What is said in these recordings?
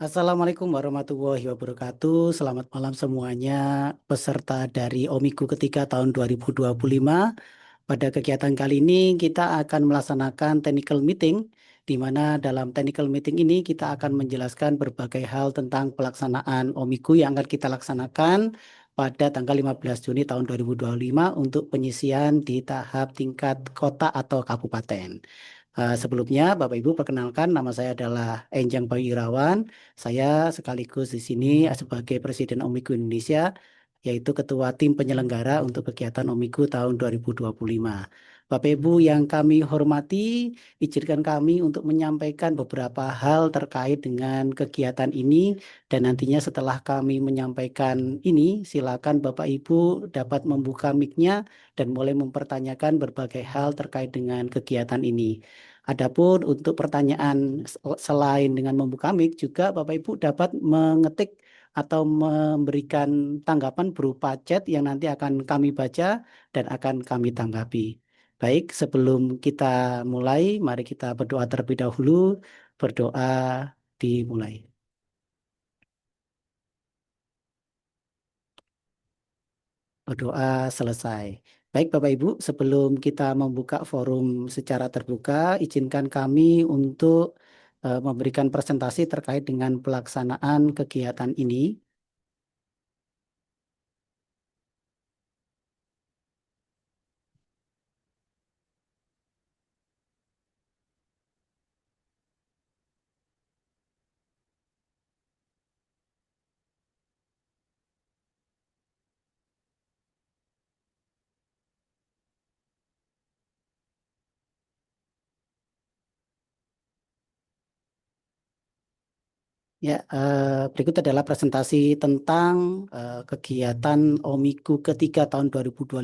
Assalamualaikum warahmatullahi wabarakatuh. Selamat malam semuanya, peserta dari Omiku ketiga tahun 2025. Pada kegiatan kali ini kita akan melaksanakan technical meeting, di mana dalam technical meeting ini kita akan menjelaskan berbagai hal tentang pelaksanaan Omiku yang akan kita laksanakan pada tanggal 15 Juni tahun 2025 untuk penyisian di tahap tingkat kota atau kabupaten. Sebelumnya, Bapak Ibu perkenalkan nama saya adalah Enjang Bayu Irawan. Saya sekaligus di sini sebagai Presiden Omiku Indonesia, yaitu Ketua Tim Penyelenggara untuk kegiatan Omiku tahun 2025. Bapak Ibu yang kami hormati, izinkan kami untuk menyampaikan beberapa hal terkait dengan kegiatan ini dan nantinya setelah kami menyampaikan ini, silakan Bapak Ibu dapat membuka mic-nya dan mulai mempertanyakan berbagai hal terkait dengan kegiatan ini. Adapun untuk pertanyaan selain dengan membuka mic, juga Bapak Ibu dapat mengetik atau memberikan tanggapan berupa chat yang nanti akan kami baca dan akan kami tanggapi. Baik, sebelum kita mulai, mari kita berdoa terlebih dahulu. Berdoa dimulai. Berdoa selesai. Baik Bapak Ibu, sebelum kita membuka forum secara terbuka, izinkan kami untuk memberikan presentasi terkait dengan pelaksanaan kegiatan ini. Ya, berikut adalah presentasi tentang kegiatan Omiku ketiga tahun 2025.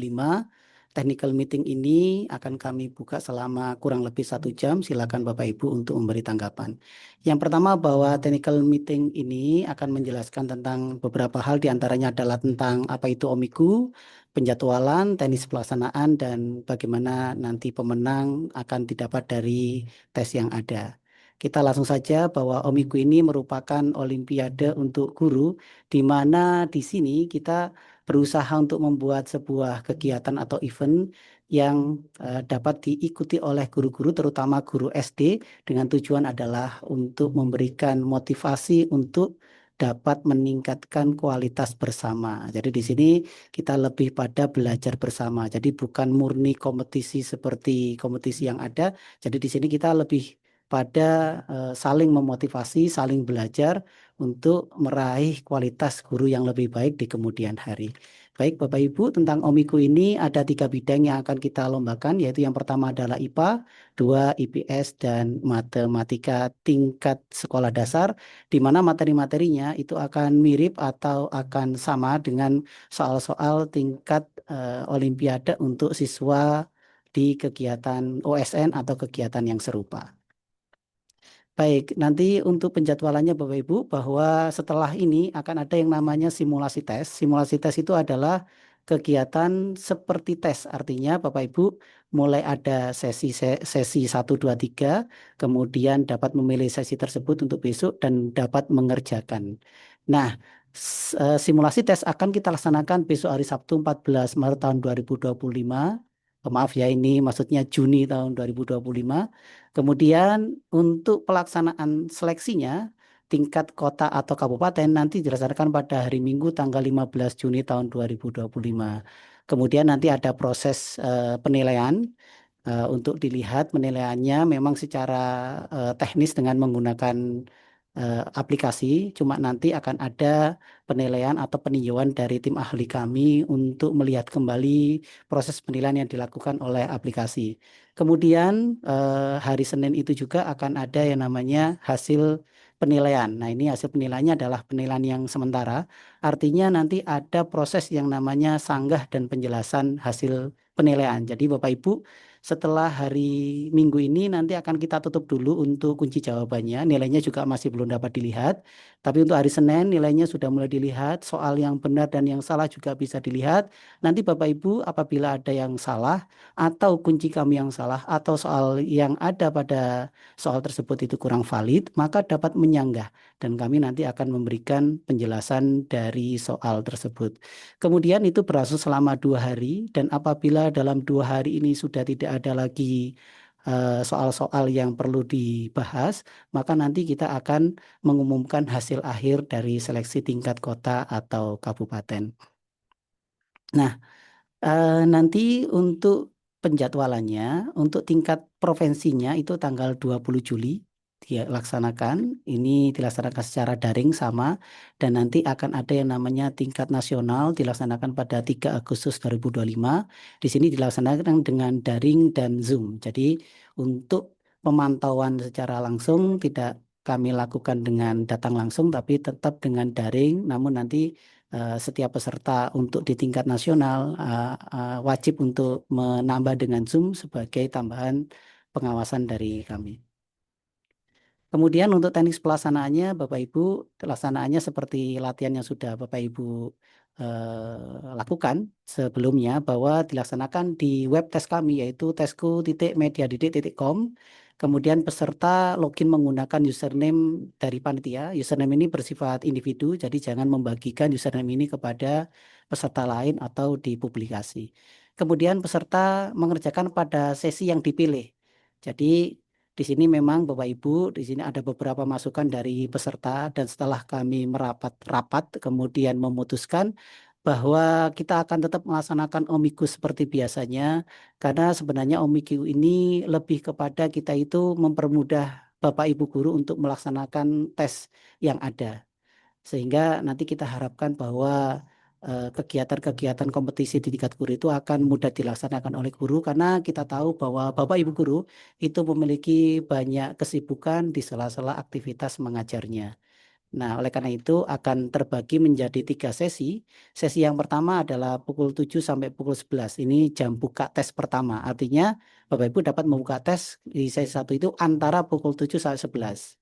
Technical meeting ini akan kami buka selama kurang lebih 1 jam. Silakan Bapak Ibu untuk memberi tanggapan. Yang pertama bahwa technical meeting ini akan menjelaskan tentang beberapa hal, diantaranya adalah tentang apa itu Omiku, penjadwalan, teknis pelaksanaan, dan bagaimana nanti pemenang akan didapat dari tes yang ada. Kita langsung saja bahwa Omiku ini merupakan olimpiade untuk guru, di mana di sini kita berusaha untuk membuat sebuah kegiatan atau event yang dapat diikuti oleh guru-guru, terutama guru SD, dengan tujuan adalah untuk memberikan motivasi untuk dapat meningkatkan kualitas bersama. Jadi di sini kita lebih pada belajar bersama. Jadi bukan murni kompetisi seperti kompetisi yang ada. Jadi di sini kita lebih pada saling memotivasi, saling belajar untuk meraih kualitas guru yang lebih baik di kemudian hari. Baik, Bapak Ibu, tentang Omiku ini ada 3 bidang yang akan kita lombakan, yaitu yang pertama adalah IPA, dua IPS, dan matematika tingkat sekolah dasar, di mana materi-materinya itu akan mirip atau akan sama dengan soal-soal tingkat Olimpiade untuk siswa di kegiatan OSN atau kegiatan yang serupa. Baik, nanti untuk penjadwalannya Bapak Ibu, bahwa setelah ini akan ada yang namanya simulasi tes. Simulasi tes itu adalah kegiatan seperti tes. Artinya Bapak Ibu mulai ada sesi 1, 2, 3, kemudian dapat memilih sesi tersebut untuk besok dan dapat mengerjakan. Nah, simulasi tes akan kita laksanakan besok hari Sabtu 14 Maret tahun 2025. Maaf ya, ini maksudnya Juni tahun 2025. Kemudian untuk pelaksanaan seleksinya tingkat kota atau kabupaten nanti dilaksanakan pada hari Minggu tanggal 15 Juni tahun 2025. Kemudian nanti ada proses penilaian untuk dilihat penilaiannya memang secara teknis dengan menggunakan aplikasi, cuma nanti akan ada penilaian atau peninjauan dari tim ahli kami untuk melihat kembali proses penilaian yang dilakukan oleh aplikasi. Kemudian hari Senin itu juga akan ada yang namanya hasil penilaian. Nah, ini hasil penilaiannya adalah penilaian yang sementara. Artinya nanti ada proses yang namanya sanggah dan penjelasan hasil penilaian. Jadi Bapak Ibu setelah hari Minggu ini nanti akan kita tutup dulu untuk kunci jawabannya. Nilainya juga masih belum dapat dilihat. Tapi untuk hari Senin nilainya sudah mulai dilihat. Soal yang benar dan yang salah juga bisa dilihat. Nanti Bapak Ibu apabila ada yang salah atau kunci kami yang salah atau soal yang ada pada soal tersebut itu kurang valid, maka dapat menyanggah dan kami nanti akan memberikan penjelasan dari soal tersebut. Kemudian itu berlangsung selama 2 hari dan apabila dalam 2 hari ini sudah tidak ada lagi soal-soal yang perlu dibahas, maka nanti kita akan mengumumkan hasil akhir dari seleksi tingkat kota atau kabupaten. Nah, nanti untuk penjadwalannya, untuk tingkat provinsinya itu tanggal 20 Juli dilaksanakan. Ini dilaksanakan secara daring sama dan nanti akan ada yang namanya tingkat nasional dilaksanakan pada 3 Agustus 2025. Di sini dilaksanakan dengan daring dan Zoom. Jadi untuk pemantauan secara langsung tidak kami lakukan dengan datang langsung tapi tetap dengan daring, namun nanti setiap peserta untuk di tingkat nasional wajib untuk menambah dengan Zoom sebagai tambahan pengawasan dari kami. Kemudian untuk teknis pelaksanaannya, Bapak Ibu, pelaksanaannya seperti latihan yang sudah Bapak Ibu lakukan sebelumnya bahwa dilaksanakan di web tes kami yaitu tesku.mediadidik.com. Kemudian peserta login menggunakan username dari panitia. Username ini bersifat individu, jadi jangan membagikan username ini kepada peserta lain atau di publikasi. Kemudian peserta mengerjakan pada sesi yang dipilih. Jadi di sini memang Bapak Ibu, di sini ada beberapa masukan dari peserta dan setelah kami merapat kemudian memutuskan bahwa kita akan tetap melaksanakan Omiku seperti biasanya karena sebenarnya Omiku ini lebih kepada kita itu mempermudah Bapak Ibu guru untuk melaksanakan tes yang ada. Sehingga nanti kita harapkan bahwa kegiatan-kegiatan kompetisi di tingkat guru itu akan mudah dilaksanakan oleh guru karena kita tahu bahwa Bapak Ibu guru itu memiliki banyak kesibukan di sela-sela aktivitas mengajarnya. Nah, oleh karena itu akan terbagi menjadi 3 sesi. Sesi yang pertama adalah pukul 7 sampai pukul 11. Ini jam buka tes pertama. Artinya Bapak Ibu dapat membuka tes di sesi 1 itu antara pukul 7 sampai 11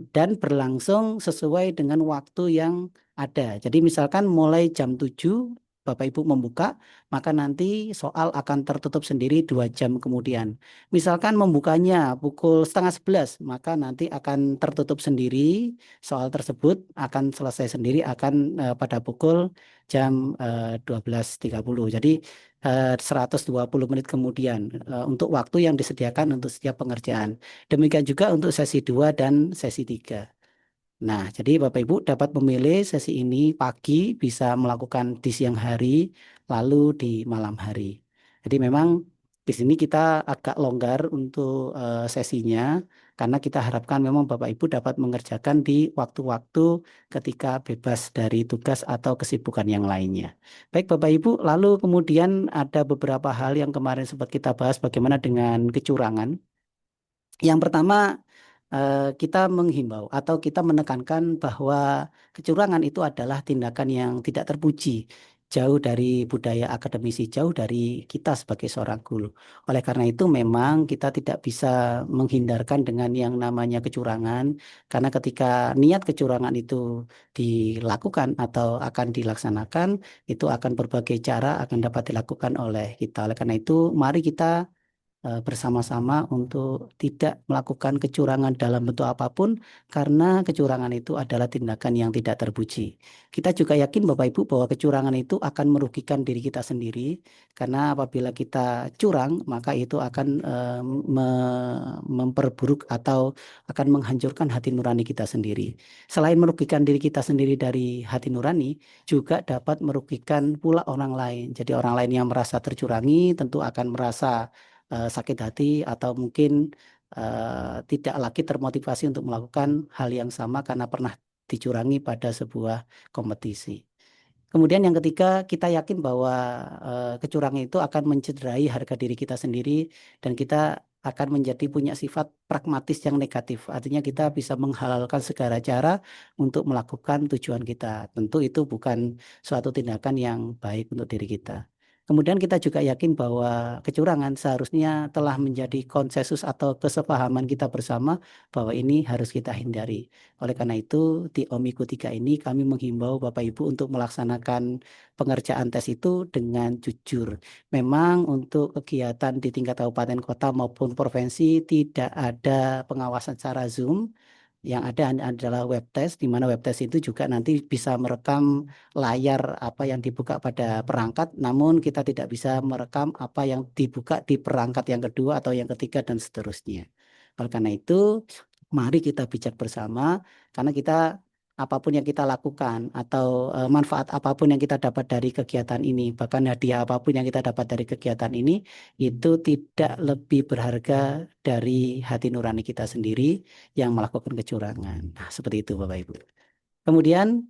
dan berlangsung sesuai dengan waktu yang ada. Jadi misalkan mulai jam 7 Bapak Ibu membuka, maka nanti soal akan tertutup sendiri 2 jam kemudian. Misalkan membukanya pukul setengah 11, maka nanti akan tertutup sendiri, soal tersebut akan selesai sendiri akan pada pukul jam 12.30. Jadi 120 menit kemudian untuk waktu yang disediakan untuk setiap pengerjaan. Demikian juga untuk sesi 2 dan sesi 3. Nah, jadi Bapak Ibu dapat memilih sesi ini pagi bisa melakukan di siang hari, lalu di malam hari. Jadi memang di sini kita agak longgar untuk sesinya, karena kita harapkan memang Bapak Ibu dapat mengerjakan di waktu-waktu ketika bebas dari tugas atau kesibukan yang lainnya. Baik Bapak Ibu, lalu kemudian ada beberapa hal yang kemarin sempat kita bahas bagaimana dengan kecurangan. Yang pertama, kita menghimbau atau kita menekankan bahwa kecurangan itu adalah tindakan yang tidak terpuji, jauh dari budaya akademisi, jauh dari kita sebagai seorang guru. Oleh karena itu memang kita tidak bisa menghindarkan dengan yang namanya kecurangan, karena ketika niat kecurangan itu dilakukan atau akan dilaksanakan, itu akan berbagai cara akan dapat dilakukan oleh kita. Oleh karena itu, mari kita bersama-sama untuk tidak melakukan kecurangan dalam bentuk apapun karena kecurangan itu adalah tindakan yang tidak terpuji. Kita juga yakin Bapak Ibu bahwa kecurangan itu akan merugikan diri kita sendiri karena apabila kita curang maka itu akan memperburuk atau akan menghancurkan hati nurani kita sendiri. Selain merugikan diri kita sendiri dari hati nurani, juga dapat merugikan pula orang lain. Jadi orang lain yang merasa tercurangi tentu akan merasa sakit hati atau mungkin tidak lagi termotivasi untuk melakukan hal yang sama karena pernah dicurangi pada sebuah kompetisi. Kemudian yang ketiga, kita yakin bahwa kecurangan itu akan mencederai harga diri kita sendiri dan kita akan menjadi punya sifat pragmatis yang negatif. Artinya kita bisa menghalalkan segala cara untuk melakukan tujuan kita. Tentu itu bukan suatu tindakan yang baik untuk diri kita. Kemudian kita juga yakin bahwa kecurangan seharusnya telah menjadi konsensus atau kesepahaman kita bersama bahwa ini harus kita hindari. Oleh karena itu, di Omiku 3 ini kami menghimbau Bapak Ibu untuk melaksanakan pengerjaan tes itu dengan jujur. Memang untuk kegiatan di tingkat kabupaten kota maupun provinsi tidak ada pengawasan secara Zoom. Yang ada adalah web test, di mana web test itu juga nanti bisa merekam layar apa yang dibuka pada perangkat, namun kita tidak bisa merekam apa yang dibuka di perangkat yang kedua atau yang ketiga dan seterusnya. Oleh karena itu, mari kita bijak bersama, karena kita apapun yang kita lakukan atau manfaat apapun yang kita dapat dari kegiatan ini, bahkan hadiah apapun yang kita dapat dari kegiatan ini, itu tidak lebih berharga dari hati nurani kita sendiri yang melakukan kecurangan. Nah, seperti itu Bapak Ibu. Kemudian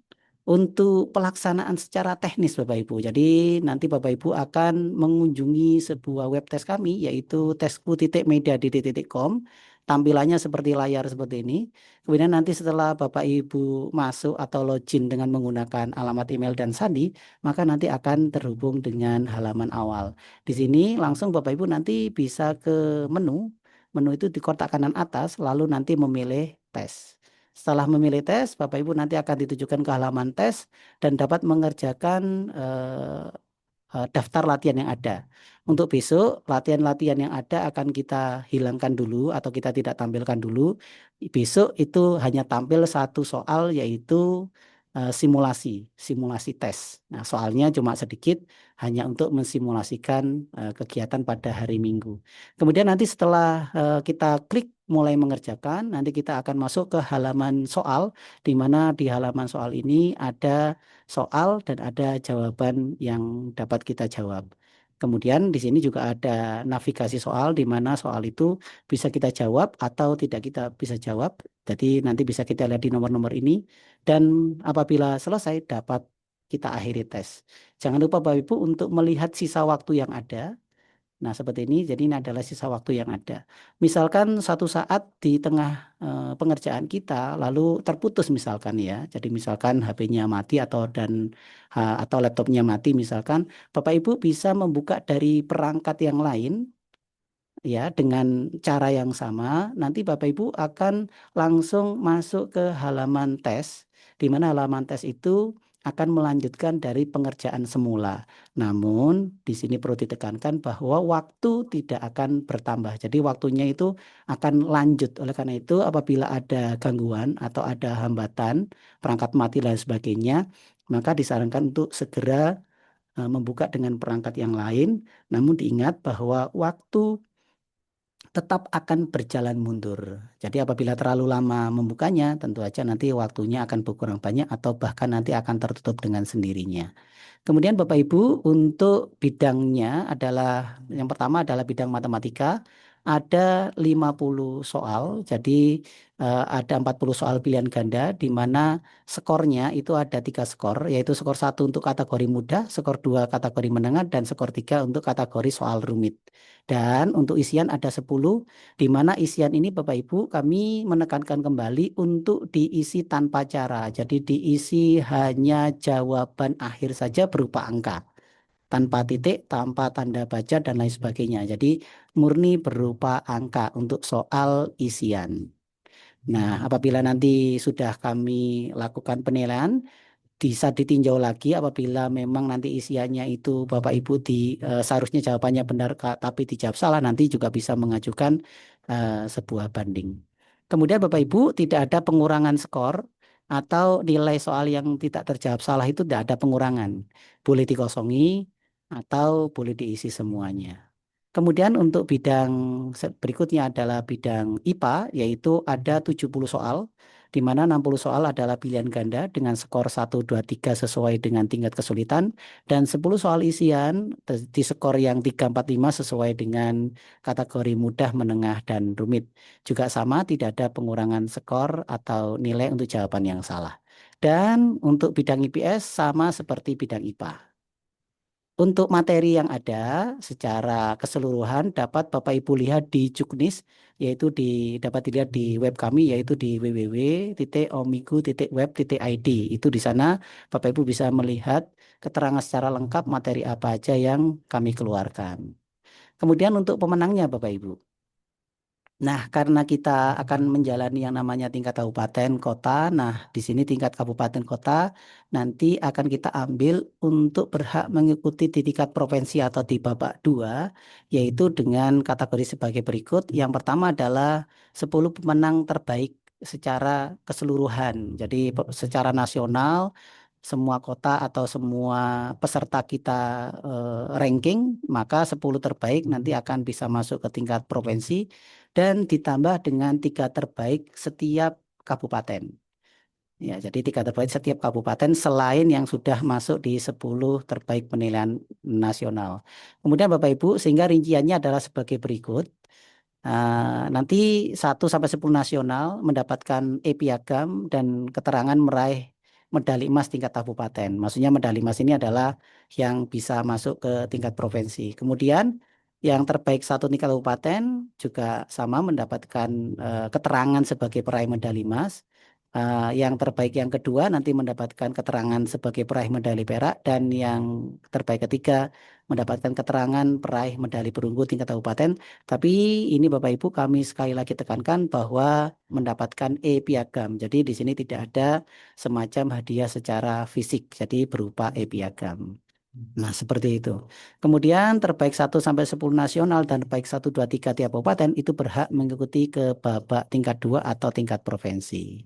untuk pelaksanaan secara teknis Bapak Ibu. Jadi nanti Bapak Ibu akan mengunjungi sebuah web tes kami yaitu tesku.media.com. Tampilannya seperti layar seperti ini. Kemudian nanti setelah Bapak Ibu masuk atau login dengan menggunakan alamat email dan sandi, maka nanti akan terhubung dengan halaman awal. Di sini langsung Bapak Ibu nanti bisa ke menu. Menu itu di kotak kanan atas lalu nanti memilih tes. Setelah memilih tes, Bapak Ibu nanti akan ditujukan ke halaman tes dan dapat mengerjakan daftar latihan yang ada. Untuk besok, latihan-latihan yang ada akan kita hilangkan dulu atau kita tidak tampilkan dulu. Besok itu hanya tampil satu soal yaitu simulasi tes. Nah, soalnya cuma sedikit, hanya untuk mensimulasikan kegiatan pada hari Minggu. Kemudian nanti setelah kita klik mulai mengerjakan, nanti kita akan masuk ke halaman soal, di mana di halaman soal ini ada soal dan ada jawaban yang dapat kita jawab. Kemudian di sini juga ada navigasi soal di mana soal itu bisa kita jawab atau tidak kita bisa jawab. Jadi nanti bisa kita lihat di nomor-nomor ini dan apabila selesai dapat kita akhiri tes. Jangan lupa Bapak Ibu untuk melihat sisa waktu yang ada. Nah, seperti ini, jadi ini adalah sisa waktu yang ada. Misalkan satu saat di tengah pengerjaan kita, lalu terputus misalkan ya. Jadi misalkan HP-nya mati atau laptopnya mati misalkan, Bapak Ibu bisa membuka dari perangkat yang lain ya dengan cara yang sama. Nanti Bapak Ibu akan langsung masuk ke halaman tes, di mana halaman tes itu akan melanjutkan dari pengerjaan semula. Namun di sini perlu ditekankan bahwa waktu tidak akan bertambah. Jadi waktunya itu akan lanjut. Oleh karena itu apabila ada gangguan atau ada hambatan, perangkat mati dan sebagainya, maka disarankan untuk segera membuka dengan perangkat yang lain. Namun diingat bahwa waktu tetap akan berjalan mundur. Jadi apabila terlalu lama membukanya, tentu saja nanti waktunya akan berkurang banyak atau bahkan nanti akan tertutup dengan sendirinya. Kemudian Bapak Ibu untuk bidangnya adalah yang pertama adalah bidang matematika. Ada 50 soal, jadi ada 40 soal pilihan ganda di mana skornya itu ada 3 skor, yaitu skor 1 untuk kategori mudah, skor 2 kategori menengah, dan skor 3 untuk kategori soal rumit. Dan untuk isian ada 10, di mana isian ini Bapak Ibu kami menekankan kembali untuk diisi tanpa cara. Jadi diisi hanya jawaban akhir saja berupa angka. Tanpa titik, tanpa tanda baca, dan lain sebagainya. Jadi murni berupa angka untuk soal isian. Nah, apabila nanti sudah kami lakukan penilaian, bisa ditinjau lagi apabila memang nanti isiannya itu Bapak Ibu seharusnya jawabannya benar tapi dijawab salah, nanti juga bisa mengajukan sebuah banding. Kemudian Bapak Ibu tidak ada pengurangan skor atau nilai soal yang tidak terjawab salah itu tidak ada pengurangan. Boleh dikosongi atau boleh diisi semuanya. Kemudian untuk bidang berikutnya adalah bidang IPA, yaitu ada 70 soal, di mana 60 soal adalah pilihan ganda dengan skor 1, 2, 3 sesuai dengan tingkat kesulitan, dan 10 soal isian di skor yang 3, 4, 5 sesuai dengan kategori mudah, menengah, dan rumit. Juga sama, tidak ada pengurangan skor atau nilai untuk jawaban yang salah. Dan untuk bidang IPS sama seperti bidang IPA. Untuk materi yang ada secara keseluruhan dapat Bapak Ibu lihat di Juknis, yaitu dapat dilihat di web kami, yaitu di www.omigu.web.id. Itu di sana Bapak Ibu bisa melihat keterangan secara lengkap materi apa aja yang kami keluarkan. Kemudian untuk pemenangnya Bapak Ibu. Nah, karena kita akan menjalani yang namanya tingkat kabupaten kota, nah di sini tingkat kabupaten kota nanti akan kita ambil untuk berhak mengikuti di tingkat provinsi atau di babak 2, yaitu dengan kategori sebagai berikut. Yang pertama adalah 10 pemenang terbaik secara keseluruhan. Jadi secara nasional semua kota atau semua peserta kita ranking, maka 10 terbaik nanti akan bisa masuk ke tingkat provinsi dan ditambah dengan 3 terbaik setiap kabupaten. Ya, jadi 3 terbaik setiap kabupaten selain yang sudah masuk di 10 terbaik penilaian nasional. Kemudian Bapak Ibu, sehingga rinciannya adalah sebagai berikut. Nanti 1 sampai 10 nasional mendapatkan piagam dan keterangan meraih medali emas tingkat kabupaten. Maksudnya medali emas ini adalah yang bisa masuk ke tingkat provinsi. Kemudian yang terbaik 1 tingkat kabupaten juga sama mendapatkan keterangan sebagai peraih medali emas. Yang terbaik yang kedua nanti mendapatkan keterangan sebagai peraih medali perak, dan yang terbaik ketiga mendapatkan keterangan peraih medali perunggu tingkat kabupaten. Tapi ini Bapak Ibu kami sekali lagi tekankan bahwa mendapatkan piagam. Jadi di sini tidak ada semacam hadiah secara fisik, jadi berupa piagam. Nah, seperti itu. Kemudian terbaik 1 sampai 10 nasional dan terbaik 1, 2, 3 tiap kabupaten itu berhak mengikuti ke babak tingkat 2 atau tingkat provinsi.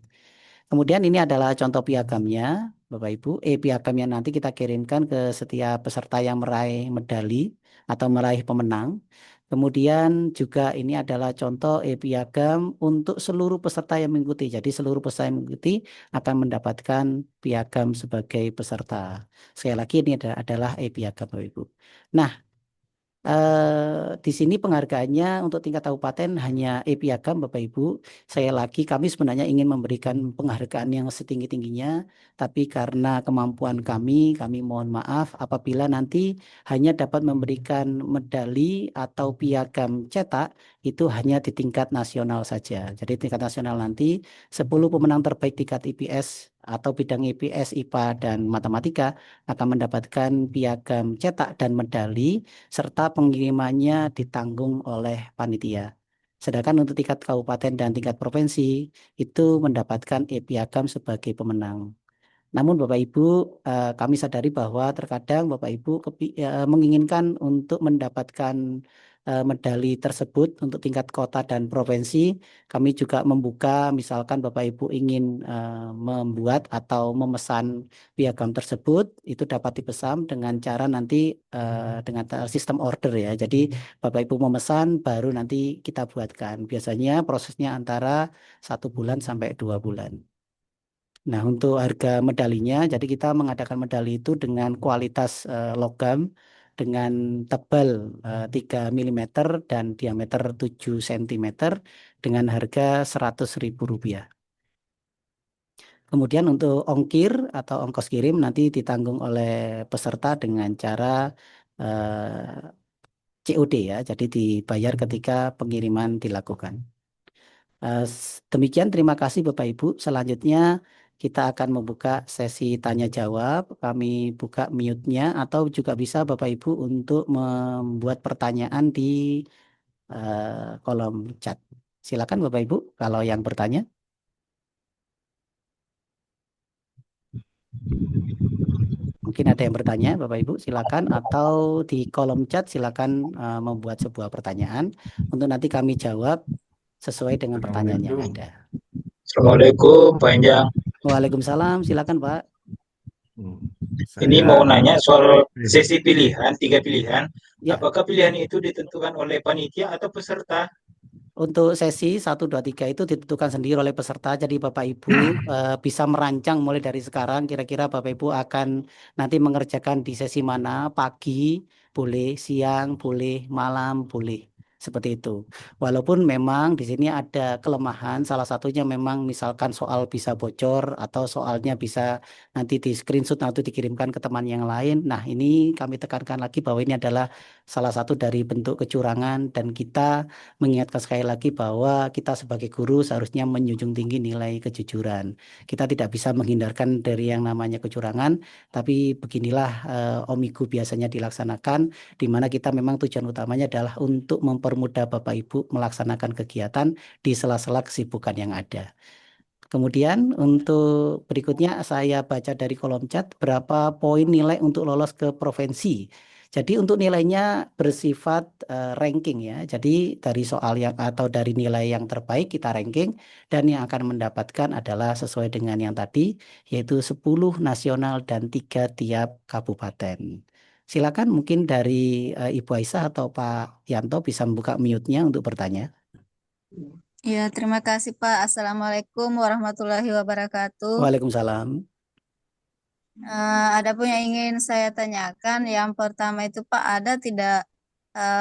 Kemudian ini adalah contoh piagamnya, Bapak Ibu. Piagamnya nanti kita kirimkan ke setiap peserta yang meraih medali atau meraih pemenang. Kemudian juga ini adalah contoh piagam untuk seluruh peserta yang mengikuti. Jadi seluruh peserta yang mengikuti akan mendapatkan piagam sebagai peserta. Sekali lagi ini adalah piagam, Bapak Ibu. Nah, di sini penghargaannya untuk tingkat kabupaten hanya piagam, Bapak Ibu. Saya lagi kami sebenarnya ingin memberikan penghargaan yang setinggi-tingginya, tapi karena kemampuan kami mohon maaf apabila nanti hanya dapat memberikan medali atau piagam cetak itu hanya di tingkat nasional saja. Jadi tingkat nasional nanti 10 pemenang terbaik tingkat IPS atau bidang IPS, IPA, dan matematika akan mendapatkan piagam cetak dan medali serta pengirimannya ditanggung oleh panitia. Sedangkan untuk tingkat kabupaten dan tingkat provinsi itu mendapatkan piagam sebagai pemenang. Namun Bapak Ibu, kami sadari bahwa terkadang Bapak Ibu menginginkan untuk mendapatkan medali tersebut untuk tingkat kota dan provinsi. Kami juga membuka, misalkan Bapak Ibu ingin membuat atau memesan piagam tersebut, itu dapat dipesan dengan cara nanti dengan sistem order ya. Jadi Bapak Ibu memesan, baru nanti kita buatkan. Biasanya prosesnya antara 1 bulan sampai 2 bulan. Nah, untuk harga medalinya, jadi kita mengadakan medali itu dengan kualitas logam dengan tebal 3 mm dan diameter 7 cm dengan harga Rp100.000. Kemudian untuk ongkir atau ongkos kirim nanti ditanggung oleh peserta dengan cara COD ya, jadi dibayar ketika pengiriman dilakukan. Demikian, terima kasih Bapak Ibu. Selanjutnya kita akan membuka sesi tanya jawab. Kami buka mute-nya atau juga bisa Bapak Ibu untuk membuat pertanyaan di kolom chat. Silakan Bapak Ibu kalau yang bertanya. Mungkin ada yang bertanya Bapak Ibu, silakan, atau di kolom chat silakan membuat sebuah pertanyaan untuk nanti kami jawab sesuai dengan pertanyaan yang ada. Assalamualaikum Pak Enjang. Waalaikumsalam, silakan Pak. Ini mau nanya soal sesi pilihan, 3 pilihan. Ya. Apakah pilihan itu ditentukan oleh panitia atau peserta? Untuk sesi 1, 2, 3 itu ditentukan sendiri oleh peserta. Jadi Bapak Ibu bisa merancang mulai dari sekarang. Kira-kira Bapak Ibu akan nanti mengerjakan di sesi mana? Pagi boleh, siang boleh, malam boleh. Seperti itu. Walaupun memang di sini ada kelemahan, salah satunya memang misalkan soal bisa bocor atau soalnya bisa nanti di screenshot atau dikirimkan ke teman yang lain. Nah, ini kami tekankan lagi bahwa ini adalah salah satu dari bentuk kecurangan dan kita mengingatkan sekali lagi bahwa kita sebagai guru seharusnya menjunjung tinggi nilai kejujuran. Kita tidak bisa menghindarkan dari yang namanya kecurangan, tapi beginilah Omigu biasanya dilaksanakan, di mana kita memang tujuan utamanya adalah untuk mempermudah Bapak Ibu melaksanakan kegiatan di sela-sela kesibukan yang ada. Kemudian untuk berikutnya saya baca dari kolom chat berapa poin nilai untuk lolos ke provinsi. Jadi untuk nilainya bersifat ranking ya. Jadi dari soal yang atau dari nilai yang terbaik kita ranking dan yang akan mendapatkan adalah sesuai dengan yang tadi yaitu 10 nasional dan 3 tiap kabupaten. Silakan mungkin dari Ibu Aisyah atau Pak Yanto bisa membuka mute-nya untuk bertanya. Ya, terima kasih Pak. Assalamualaikum warahmatullahi wabarakatuh. Waalaikumsalam. Ada pun yang ingin saya tanyakan, yang pertama itu Pak, ada tidak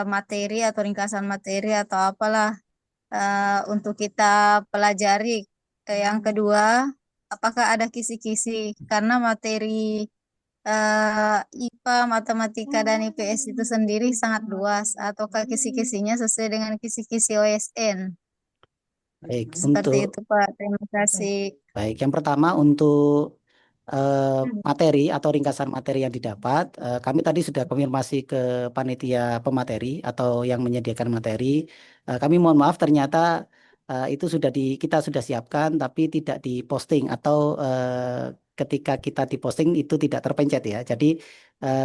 materi atau ringkasan materi atau apalah untuk kita pelajari? Yang kedua, apakah ada kisi-kisi? Karena materi IPA, matematika, dan IPS itu sendiri sangat luas. Ataukah kisi-kisinya sesuai dengan kisi-kisi OSN? Baik, Seperti untuk itu Pak. Terima kasih. baik. Yang pertama untuk materi atau ringkasan materi yang didapat, kami tadi sudah konfirmasi ke panitia pemateri atau yang menyediakan materi. Kami mohon maaf ternyata itu sudah kita sudah siapkan tapi tidak diposting atau ketika kita diposting itu tidak terpencet ya. Jadi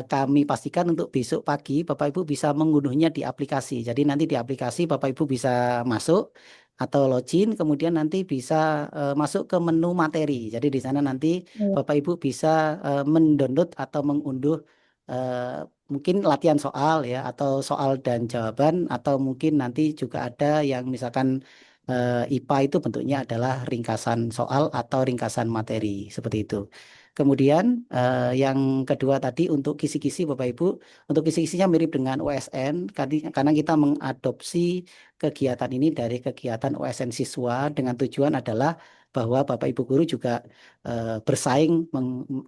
kami pastikan untuk besok pagi Bapak Ibu bisa mengunduhnya di aplikasi. Jadi nanti di aplikasi Bapak Ibu bisa masuk atau login, kemudian nanti bisa masuk ke menu materi. Jadi di sana nanti Ya. Bapak Ibu bisa mendownload atau mengunduh mungkin latihan soal ya, atau soal dan jawaban, atau mungkin nanti juga ada yang misalkan IPA itu bentuknya adalah ringkasan soal atau ringkasan materi seperti itu. Kemudian yang kedua tadi untuk kisi-kisi Bapak Ibu, untuk kisi-kisinya mirip dengan OSN karena kita mengadopsi kegiatan ini dari kegiatan OSN siswa dengan tujuan adalah bahwa Bapak Ibu guru juga bersaing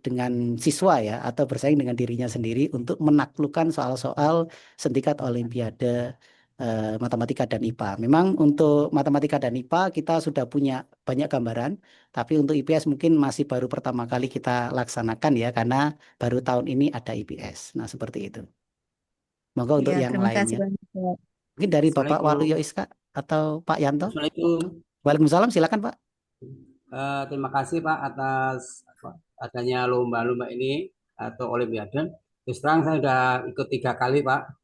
dengan siswa ya atau bersaing dengan dirinya sendiri untuk menaklukkan soal-soal setingkat Olimpiade matematika dan IPA. Memang untuk matematika dan IPA kita sudah punya banyak gambaran, tapi untuk IPS mungkin masih baru pertama kali kita laksanakan ya karena baru tahun ini ada IPS. Nah, seperti itu. Monggo untuk Ya, yang terima kasih lainnya. banyak Pak. Mungkin dari Bapak Assalamualaikum. Waluyo Iska atau Pak Yanto. Assalamualaikum. Waalaikumsalam, silakan Pak. Terima kasih Pak atas adanya lomba-lomba ini atau Olimpiade. Terus terang saya sudah ikut 3 kali Pak.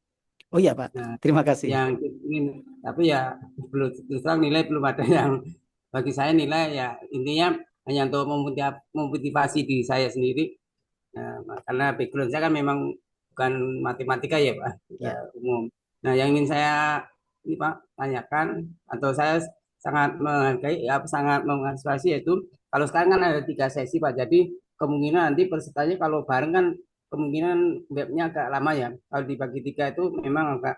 Oh iya Pak, Nah, terima kasih. yang ingin tapi ya belum terus terang nilai belum ada yang bagi saya nilai ya intinya hanya untuk memotivasi diri saya sendiri. Karena background saya kan memang bukan matematika ya Pak, Ya, umum. Nah, yang ingin saya ini Pak tanyakan atau saya sangat menghargai ya sangat mengantisipasi yaitu kalau sekarang kan ada 3 sesi Pak. Jadi kemungkinan nanti pesertanya kalau bareng kan kemungkinan webnya agak lama ya. Kalau dibagi 3 itu memang agak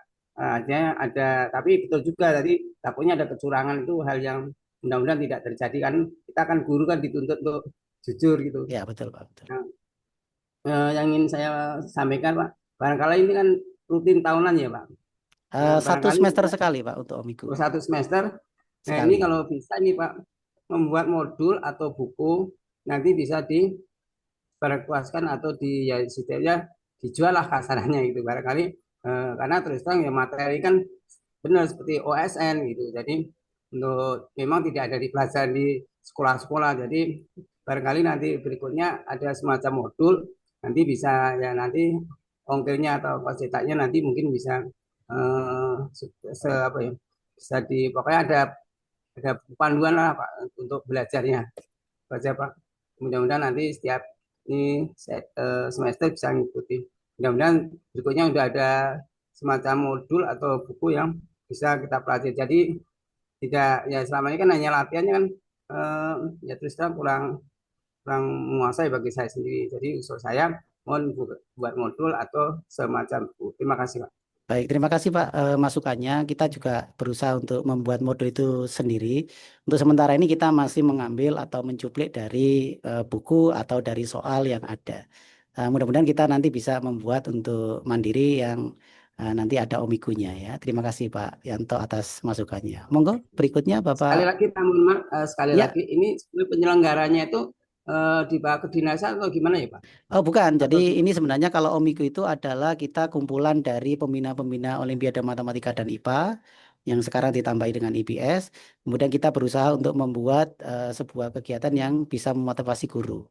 ada tapi betul juga tadi takutnya ada kecurangan itu hal yang mudah-mudahan tidak terjadi kan kita kan guru kan dituntut untuk jujur gitu. ya betul Pak, betul. Nah, yang ingin saya sampaikan Pak, barangkali ini kan rutin tahunan ya Pak. Nah, Satu barangkali semester sekali Pak untuk Omigu. 1 semester. Nah, ini Sekali. kalau bisa nih Pak, membuat modul atau buku nanti bisa diberkuaskan atau di ya setidaknya dijual lah kasarannya gitu barangkali karena terus terang ya materi kan benar seperti OSN gitu. Jadi untuk memang tidak ada di pelajaran di sekolah-sekolah. Jadi barangkali nanti berikutnya ada semacam modul nanti bisa ya nanti ongkirnya atau kos cetaknya nanti mungkin bisa apa ya bisa di pokoknya ada panduan lah Pak untuk belajarnya baca Pak. Mudah-mudahan nanti setiap ini semester bisa ngikuti. Mudah-mudahan berikutnya sudah ada semacam modul atau buku yang bisa kita pelajari. Jadi tidak ya selama ini kan hanya latihannya kan ya terus terang kurang kurang menguasai bagi saya sendiri. Jadi usul saya mohon buat modul atau semacam buku. Terima kasih Pak. Baik, terima kasih Pak masukannya. Kita juga berusaha untuk membuat modul itu sendiri. Untuk sementara ini kita masih mengambil atau mencuplik dari buku atau dari soal yang ada. Mudah-mudahan kita nanti bisa membuat untuk mandiri yang nanti ada omikunya ya. Terima kasih Pak Yanto atas masukannya. Monggo berikutnya Bapak. Sekali lagi, Pak, mohon maaf, sekali Ya, lagi, ini sebenarnya penyelenggaranya itu dibawa ke kedinasan atau gimana ya, Pak? oh bukan, jadi Atau ini sebenarnya kalau Omiku itu adalah kita kumpulan dari pembina-pembina Olimpiade Matematika dan IPA yang sekarang ditambahi dengan IPS. Kemudian kita berusaha untuk membuat sebuah kegiatan yang bisa memotivasi guru.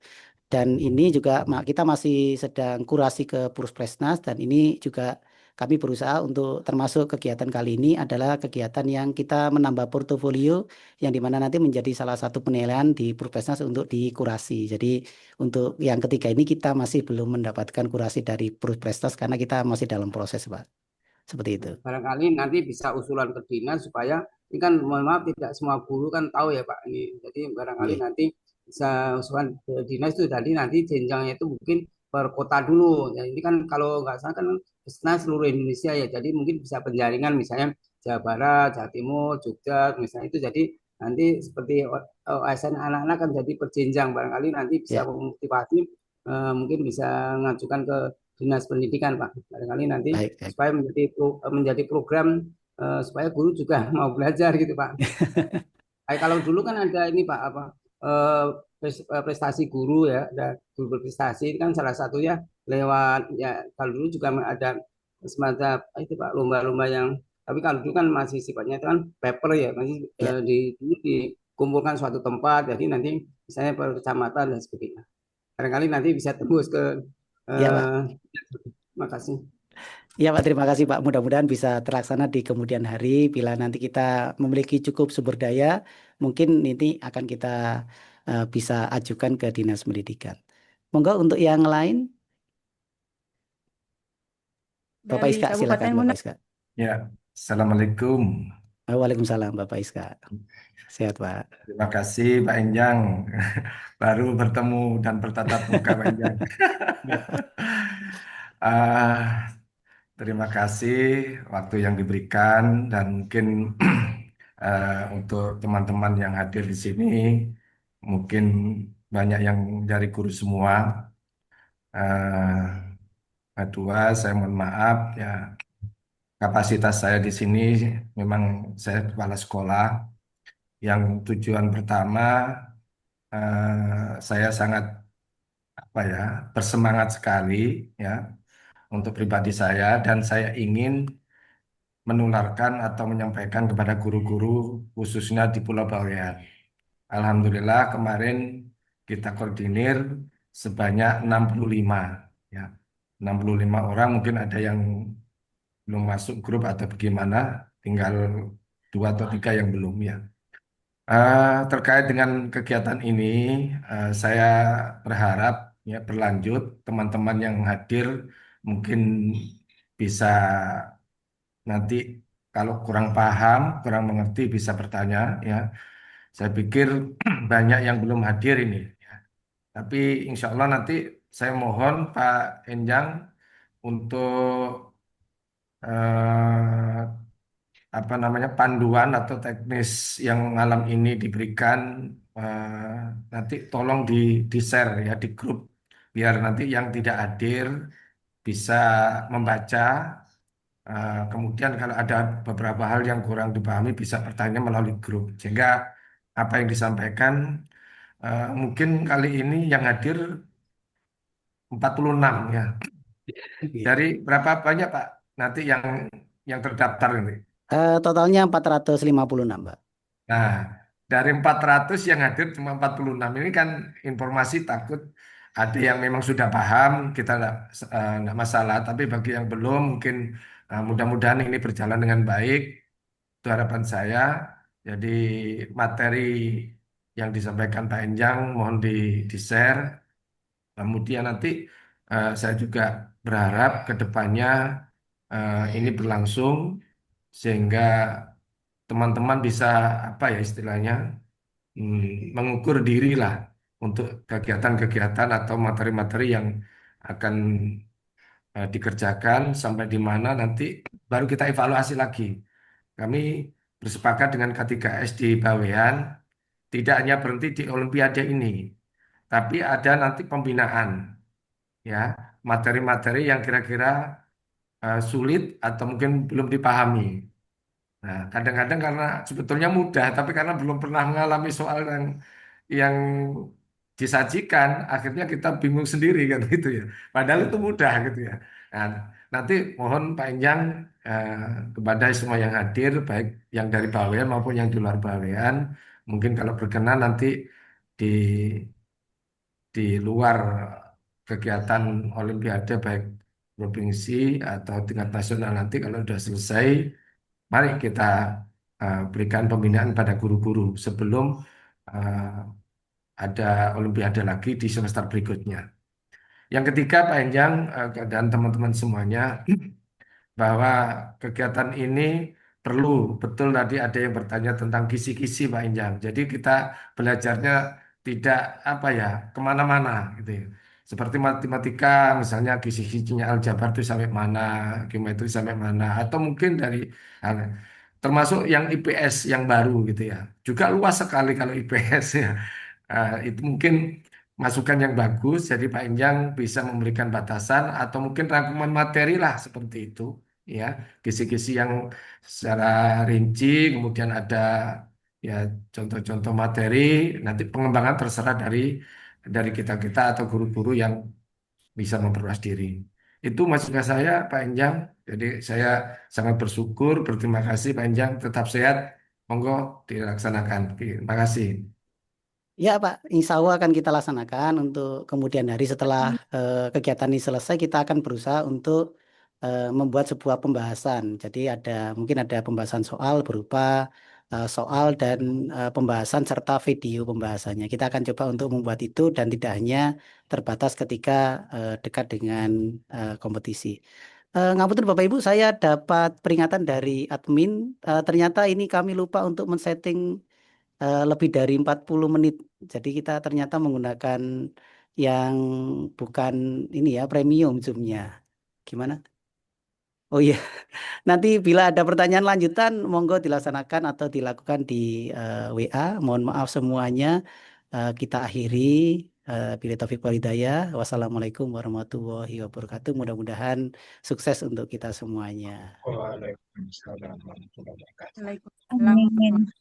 Dan ini juga kita masih sedang kurasi ke Puspresnas dan ini juga kami berusaha untuk termasuk kegiatan kali ini adalah kegiatan yang kita menambah portofolio yang dimana nanti menjadi salah satu penilaian di Puspresnas untuk dikurasi. Jadi untuk yang ketiga ini kita masih belum mendapatkan kurasi dari Puspresnas karena kita masih dalam proses, Pak. Seperti itu. barangkali nanti bisa usulan ke dinas supaya ini kan mohon maaf tidak semua guru kan tahu ya Pak ini. Jadi barangkali Iya, nanti bisa usulan ke dinas itu tadi nanti jenjangnya itu mungkin per kota dulu. Ya, ini kan kalau nggak salah kan Kesnas seluruh Indonesia ya. Jadi mungkin bisa penjaringan misalnya Jawa Barat, Jawa Timur, Jogja misalnya itu jadi nanti seperti OSN anak-anak kan jadi perjenjang barangkali nanti bisa ya, memotivasi mungkin bisa mengajukan ke Dinas Pendidikan Pak. Barangkali nanti baik, baik. supaya menjadi program supaya guru juga mau belajar gitu Pak. Kayak kalau dulu kan ada ini Pak apa eh, prestasi guru ya, ada guru berprestasi itu kan salah satunya lewat ya kalau dulu juga ada semacam itu Pak lomba-lomba yang tapi kalau dulu kan masih sifatnya itu kan paper ya masih Ya, dulu dikumpulkan suatu tempat jadi nanti misalnya per kecamatan dan sebagainya. Barangkali nanti bisa tembus ke ya, Pak. eh, terima kasih. Ya Pak, terima kasih Pak. Mudah-mudahan bisa terlaksana di kemudian hari. Bila nanti kita memiliki cukup sumber daya, mungkin ini akan kita bisa ajukan ke Dinas Pendidikan. Monggo untuk yang lain, Bapak Dari Iska, silakan Kabupaten Bapak Munaf. Iska. Ya, Assalamualaikum. Waalaikumsalam Bapak Iska. Sehat Pak. Terima kasih Pak Enjang. Baru bertemu dan bertatap muka Pak Enjang. Ya. Ah, terima kasih waktu yang diberikan dan mungkin untuk teman-teman yang hadir di sini, mungkin banyak yang dari guru semua. Kedua, saya mohon maaf ya kapasitas saya di sini memang saya kepala sekolah yang tujuan pertama saya sangat apa ya bersemangat sekali ya untuk pribadi saya dan saya ingin menularkan atau menyampaikan kepada guru-guru khususnya di Pulau Bawean. Alhamdulillah kemarin kita koordinir sebanyak 65 ya. 65 orang mungkin ada yang belum masuk grup atau bagaimana, tinggal dua atau tiga yang belum ya. Terkait dengan kegiatan ini, saya berharap ya berlanjut teman-teman yang hadir mungkin bisa nanti kalau kurang paham, kurang mengerti bisa bertanya ya. Saya pikir banyak yang belum hadir ini. Ya. Tapi insya Allah nanti saya mohon Pak Enjang untuk eh, apa namanya panduan atau teknis yang malam ini diberikan nanti tolong di share ya di grup biar nanti yang tidak hadir bisa membaca. Kemudian kalau ada beberapa hal yang kurang dipahami bisa bertanya melalui grup sehingga apa yang disampaikan mungkin kali ini yang hadir 46 ya. Iya. Dari berapa banyak Pak nanti yang terdaftar ini? Totalnya 456 Pak. Nah, dari 400 yang hadir cuma 46 ini kan informasi takut ada yang memang sudah paham, kita nggak masalah. Tapi bagi yang belum, mungkin mudah-mudahan ini berjalan dengan baik. Itu harapan saya. Jadi materi yang disampaikan Pak Enjang mohon di-share. Kemudian nanti saya juga berharap ke depannya ini berlangsung sehingga teman-teman bisa apa ya istilahnya mengukur diri lah untuk kegiatan-kegiatan atau materi-materi yang akan dikerjakan sampai di mana nanti baru kita evaluasi lagi. Kami bersepakat dengan K3S di Bawean tidak hanya berhenti di Olimpiade ini, tapi ada nanti pembinaan, ya, materi-materi yang kira-kira sulit atau mungkin belum dipahami. Nah, kadang-kadang karena sebetulnya mudah, tapi karena belum pernah mengalami soal yang disajikan, akhirnya kita bingung sendiri kan gitu ya. Padahal itu mudah gitu ya. Nah, nanti mohon Pak Enjang eh, kepada semua yang hadir, baik yang dari Bawean maupun yang di luar Bawean, mungkin kalau berkenan nanti di luar kegiatan Olimpiade baik provinsi atau tingkat nasional nanti kalau sudah selesai, mari kita berikan pembinaan pada guru-guru sebelum eh, ada Olimpiade lagi di semester berikutnya. Yang ketiga, Pak Enjang dan teman-teman semuanya, bahwa kegiatan ini perlu, betul tadi ada yang bertanya tentang kisi-kisi Pak Enjang. Jadi kita belajarnya tidak apa ya kemana-mana gitu ya. Seperti matematika misalnya kisi-kisinya aljabar itu sampai mana, geometri sampai mana, atau mungkin dari termasuk yang IPS yang baru gitu ya. Juga luas sekali kalau IPS ya. Itu mungkin masukan yang bagus. Jadi Pak Enjang bisa memberikan batasan atau mungkin rangkuman materi lah seperti itu ya, kisi-kisi yang secara rinci, kemudian ada ya contoh-contoh materi, nanti pengembangan terserah dari kita-kita atau guru-guru yang bisa memperluas diri. Itu masukan saya Pak Enjang. Jadi saya sangat bersyukur, berterima kasih Pak Enjang, tetap sehat, monggo dilaksanakan. Terima kasih. Ya Pak, insya Allah akan kita laksanakan untuk kemudian hari setelah kegiatan ini selesai, kita akan berusaha untuk membuat sebuah pembahasan. Jadi mungkin ada pembahasan soal berupa soal dan pembahasan serta video pembahasannya. Kita akan coba untuk membuat itu dan tidak hanya terbatas ketika dekat dengan kompetisi. Ngapunten Bapak Ibu, saya dapat peringatan dari admin. Ternyata ini kami lupa untuk men-setting lebih dari 40 menit. Jadi kita ternyata menggunakan yang bukan ini ya, premium Zoom-nya. Gimana? Oh iya, nanti bila ada pertanyaan lanjutan, monggo dilaksanakan atau dilakukan di WA. Mohon maaf semuanya. Kita akhiri. Bila taufik wal hidayah. Wassalamualaikum warahmatullahi wabarakatuh. Mudah-mudahan sukses untuk kita semuanya. Waalaikumsalam warahmatullahi wabarakatuh. Waalaikumsalam. Amin.